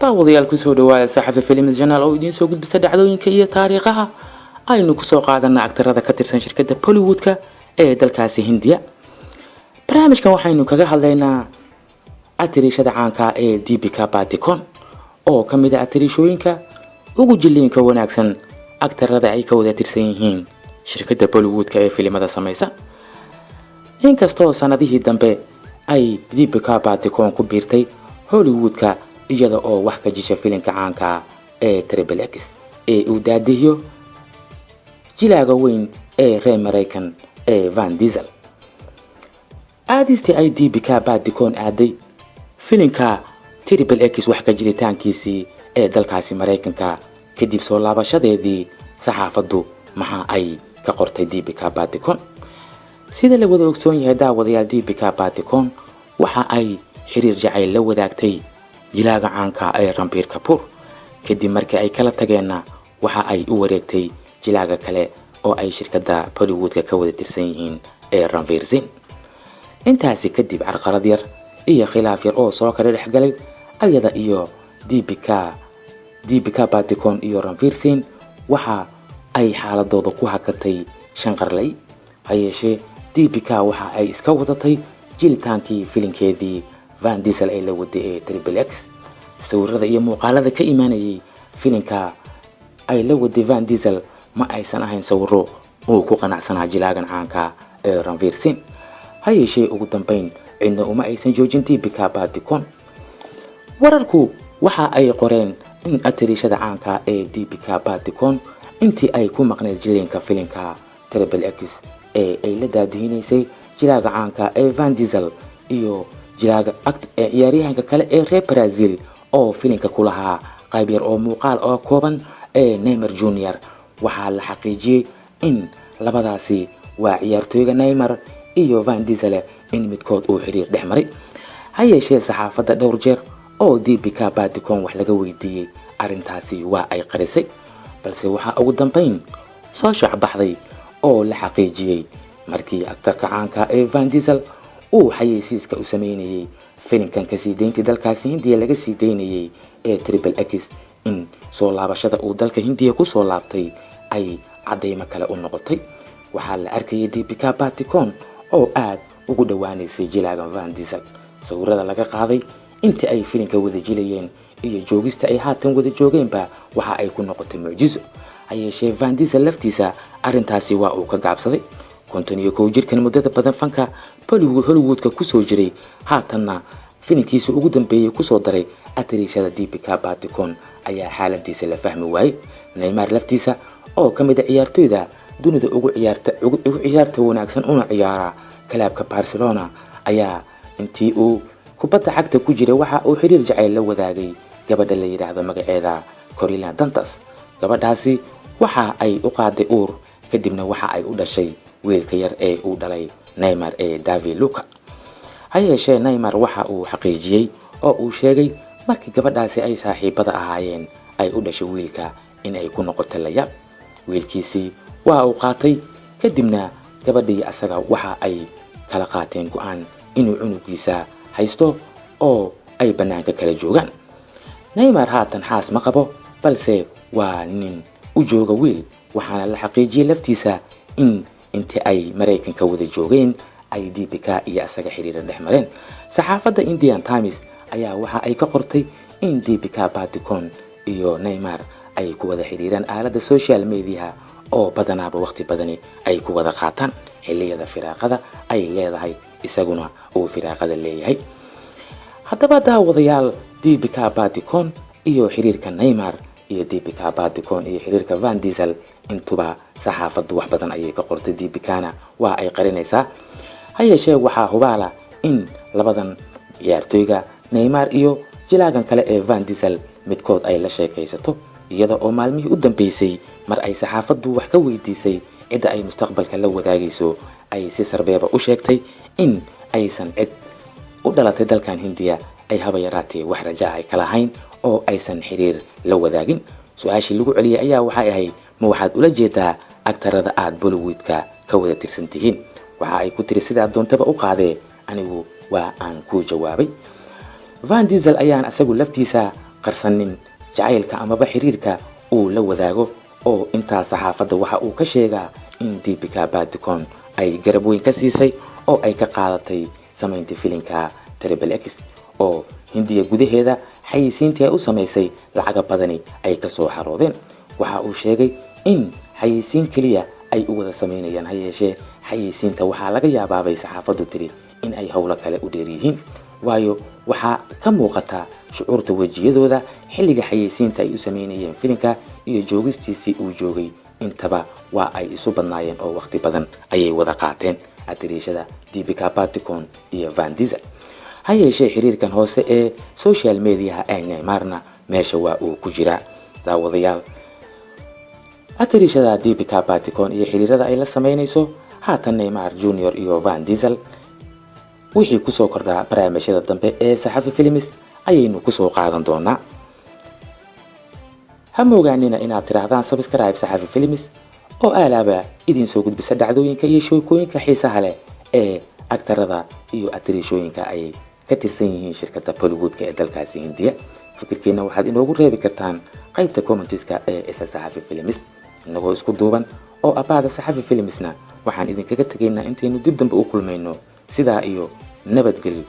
daawadayaal ku soo dhawaada saxafi films channel oo idiin soo gudbisa dhacdooyinka iyo taariikhaha aynu ku soo qaadanaa aktarada ka tirsan shirkadda Bollywoodka ee dalkaasi Hindiya. barnaamijkan waxaynu kaga hadlaynaa atirishada caanka ee Deepika Padukone oo kamid ah atirishooyinka ugu jilliinka wanaagsan aktarada ay ka wada tirsan yihiin shirkadda Bollywoodka ee filimada samaysa. inkastoo sanadihii dambe ay Deepika Padukone ku biirtay Hollywoodka iyada oo wax ka jisha filimka caanka ee Triple X ee uu daadiyo jilaaga weyn ee reer Mareykan ee Vin Diesel. aadistii ay Deepika Padukone aaday filimka Triple X wax ka jiritaankiisii ee dalkaasi Mareykanka kadib soo laabashadeedii saxaafaddu maxaa ay ka qortay Deepika Padukone. sida la wada ogsoon yahay daawadayaal, Deepika Padukone waxa ay xiriir jacayl la wadaagtay jilaaga caanka ee Ranbir Kapoor kadib markii ay kala tageenna waxa ay u wareegtay jilaaga kale oo ay shirkadda Bollywoodka ka wada tirsan yihiin ee Ranveer Singh. intaasi kadib carqalad yar iyo khilaaf yar oo soo kala dhexgalay ayada iyo Deepika Padukone iyo Ranveer Singh waxa ay xaaladooda ku hakatay shanqarley. hayeeshee Deepika waxa ay iska wadatay jilitaankii filimkeedii Vin Diesel ee la waday ee Triple X. sawirada iyo muuqaalada ka imaanayay filimka ay la waday Vin Diesel ma aysan ahayn sawiro uu ku qanacsanaa jilaagan caanka ee Ranveer Singh. hayeeshee ugu dambeyn cidna uma aysan joojin Deepika Padukone. wararku waxa ay qoreen in atirishada caanka ee Deepika Padukone intii ay ku maqneed jileenka filimka Triple X ee ay la daadihinaysay jilaaga caanka ee Vin Diesel iyo jilaaga ciyaaryahanka kale ee reer Brazil oo filimka ku lahaa qayb yar oo muuqaal oo kooban ee Neymar Jr. waxaa la xaqiijiyay in labadaasi waa ciyaartooyga Neymar iyo Vin Diesel in midkood uu xiriir dhex maray. hayeeshee saxaafadda dhowr jeer oo Deepika Padukone wax laga weydiiyey arrintaasi waa ay qarisay, balse waxaa ugu dambeyn soo shacbaxday oo la xaqiijiyay markii aktarka caanka ee Vin Diesel uu xayeysiiska u sameynayay filimkan ka sii deyntii dalkaasi Hindiya laga sii deynayay ee Triple X in soo laabashada uu dalka Hindiya ku soo laabtay ay cadeymo kale u noqotay. waxaa la arkayay Deepika Padukone oo aad ugu dhawaanaysay jilaaga Vin Diesel. sawirada laga qaaday intii ay filimka wada jilayeen iyo joogista ay haatan wada joogeenba waxa ay ku noqotay mucjiso. hayeeshee Vin Diesel laftiisa arrintaasi waa uu ka gaabsaday. 51 jirkan muddada badan fanka Hollywoodka ku soo jiray haatanna filimkiisa ugu dambeeyay ku soo daray atirishada Deepika Padukone ayaa xaaladiisa la fahmi waayay. Neymar laftiisa oo kamid ah ciyaartooyda dunida ugu ciyaarta wanaagsan una ciyaara kalaabka Barcelona ayaa intii uu kubadda cagta ku jiray waxa uu xiriir jacayl la wadaagay gabadha la yiraahdo magaceeda Corina Dantas. gabadhaasi waxa ay u qaaday uur kadibna waxa ay u dhashay wiilka yar ee uu dhalay Neymar ee David Luca. hayeeshee Neymar waxa uu xaqiijiyay oo uu sheegay markii gabadhaasi ay saaxiibada ahaayeen ay u dhashay wiilka in ay ku noqotay la yaab. wiilkiisii waa uu qaatay kadibna gabadhii asaga waxa ay kala qaateen go'aan inuu cunugiisa haysto oo ay banaanka kala joogaan. Neymar haatan xaas ma qabo balse waa nin u jooga wiil, waxaana la xaqiijiyay laftiisa in intii ay Mareykanka wada joogeen ay Deepika iyo asaga xiriir dhex mareen. saxaafadda Indian Times ayaa waxa ay ka qortay in Deepika Padukone iyo Neymar ay ku wada xiriiraan aaladda social media oo badanaaba waqti badani ay ku wada qaataan xilliyada firaaqada ay leedahay isaguna uu firaaqada leeyahay. haddaba daawadayaal, Deepika Padukone iyo xiriirka Neymar iyo Deepika Padukone iyo xiriirka Vin Diesel intuba saxaafaddu wax badan ayay ka qortay. Deepikana waa ay qarinaysaa. hayeeshee waxaa hubaala in labadan ciyaartooyga Neymar iyo jilaagan kale ee Vin Diesel midkood ay la sheekaysato iyada oo maalmihii u dambeysay mar ay saxaafaddu wax ka weydiisay cidda ay mustaqbalka la wadaagayso ay si sarbeeba u sheegtay in aysan cid u dhalatay dalkan Hindiya ay haba yaraatee wax raja ay kala hayn oo aysan xiriir la wadaagin. su-aashii lagu celiyay ayaa waxay ahayd, ma waxaad ula jeedaa aktarada aad Bollywoodka ka wada tirsan tihiin? waxa ay ku tiri sidaa doontaba u qaadee, anigu waa aan ku jawaabay. Vin Diesel ayaan asagu laftiisa qarsanin jacaylka amaba xiriirka uu la wadaago. oo intaa saxaafadda waxa uu ka sheegaa in Deepika Padukone ay garab weyn ka siisay oo ay ka qaadatay samaynta filimka Triple X oo Hindiya gudaheeda xayeysiintii ay u samaysay lacaga badani ay ka soo xaroodeen. waxa uu sheegay in xayeysiin kaliya ay u wada samaynayaan, ha yeeshee xayeysiinta waxaa laga yaabaabay saxaafaddu tiri in ay howlo kale u dheer yihiin, waayo waxaa ka muuqata shucuurta wejiyadooda xilliga xayeysiinta ay u samaynayeen filimka iyo joogistiisii uu joogay intaba waa ay isu badnaayeen oo waqti badan ayay wada qaateen atiriishada Deepika Padukone iyo Van Diesel. ha yeeshee xiriirkan hoose ee social mediaha ee Neymarna meesha waa uu ku jiraa. daawadayaal, atiriishada Deepika Padukone iyo xiriirada ay la samaynayso haatan Neymar Junior iyo Van Diesel wixii kusoo kordhaa barnaamijyada dambe ee Saxafi Films ayaynu kusoo qaadan doonaa. ha moogaanina inaad tirahdaan subscribe Saxafi Films oo aalaaba idin soo gudbisa dhacdooyinka iyo sheekooyinka xiisaha leh ee aktarada iyo atiriishooyinka ay ka tirsan yihiin shirkadda Bollywoodka ee dalkaasi Hindiya. fikirkiina waxaad inoogu reebi kartaan qaybta commentiska ee isa Saxafi Films. inagoo isku duuban oo abaada Saxafi Filmsna waxaan idinkaga tegaynaa intaynu dib dambe u kulmayno sidaa iyo nabadgelyo.